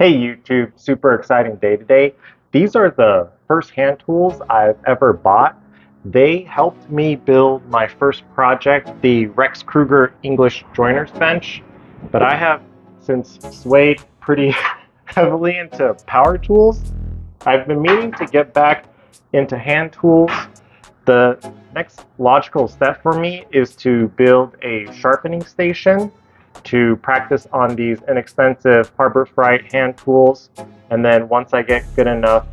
Hey YouTube, super exciting day today. These are the first hand tools I've ever bought. They helped me build my first project, the Rex Kruger English Joiner's Bench, but I have since swayed pretty heavily into power tools. I've been meaning to get back into hand tools. The next logical step for me is to build a sharpening station to practice on these inexpensive Harbor Freight hand tools. And then once I get good enough,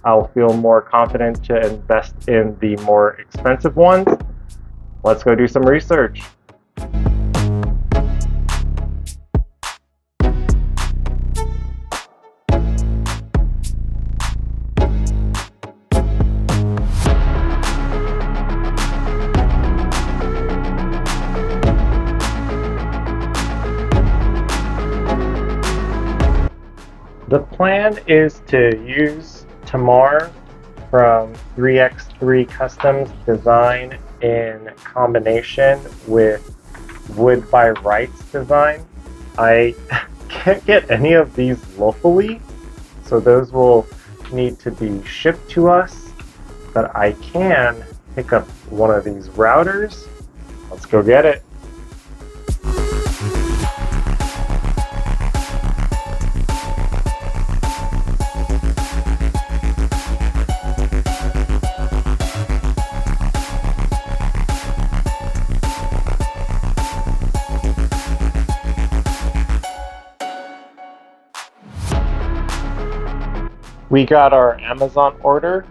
I'll feel more confident to invest in the more expensive ones. Let's go do some research. The plan is to use Tamar from 3x3 Customs design in combination with Wood by Wright's design. I can't get any of these locally, so those will need to be shipped to us, but I can pick up one of these routers. Let's go get it. We got our Amazon order.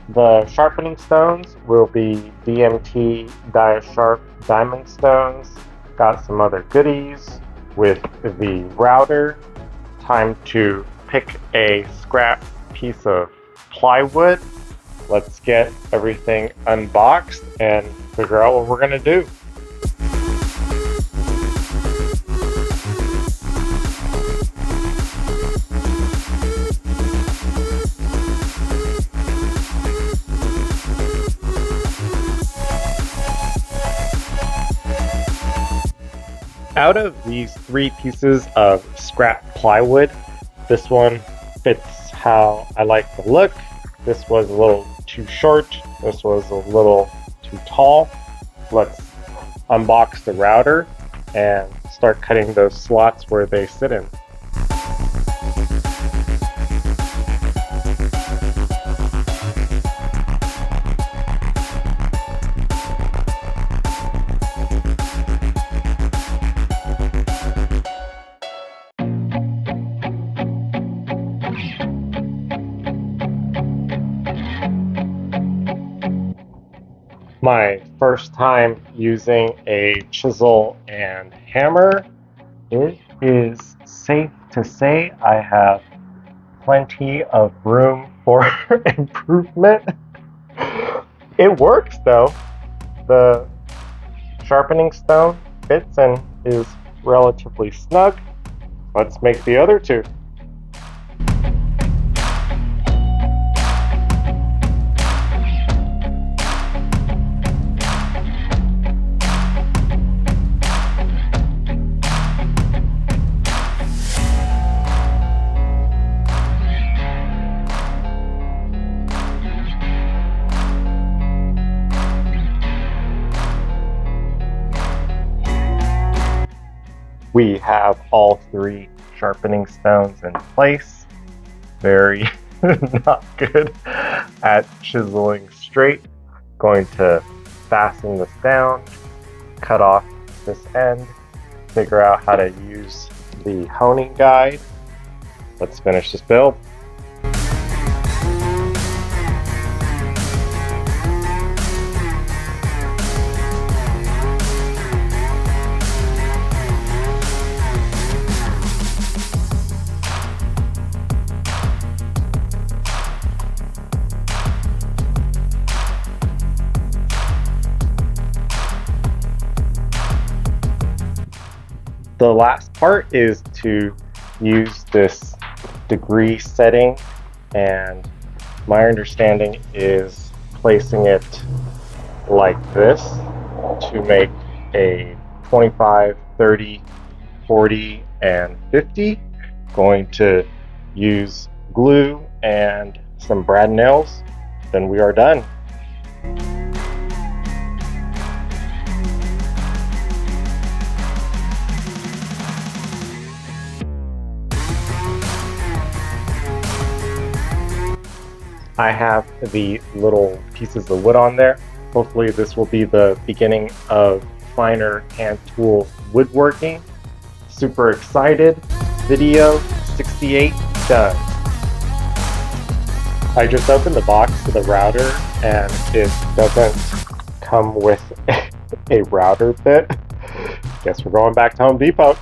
The sharpening stones will be DMT DiaSharp diamond stones. Got some other goodies with the router. Time to pick a scrap piece of plywood. Let's get everything unboxed and figure out what we're gonna do. Out of these three pieces of scrap plywood, this one fits how I like the look. This was a little too short. This was a little too tall. Let's unbox the router and start cutting those slots where they sit in. My first time using a chisel and hammer. It is safe to say I have plenty of room for improvement. It works though. The sharpening stone fits and is relatively snug. Let's make the other two. We have all three sharpening stones in place. Very not good at chiseling straight. Going to fasten this down, cut off this end, figure out how to use the honing guide. Let's finish this build. The last part is to use this degree setting, and my understanding is placing it like this to make a 25, 30, 40, and 50. Going to use glue and some brad nails, then we are done. I have the little pieces of wood on there. Hopefully this will be the beginning of finer hand tool woodworking. Super excited. Video 68 done. I just opened the box to the router and it doesn't come with a router bit. Guess we're going back to Home Depot.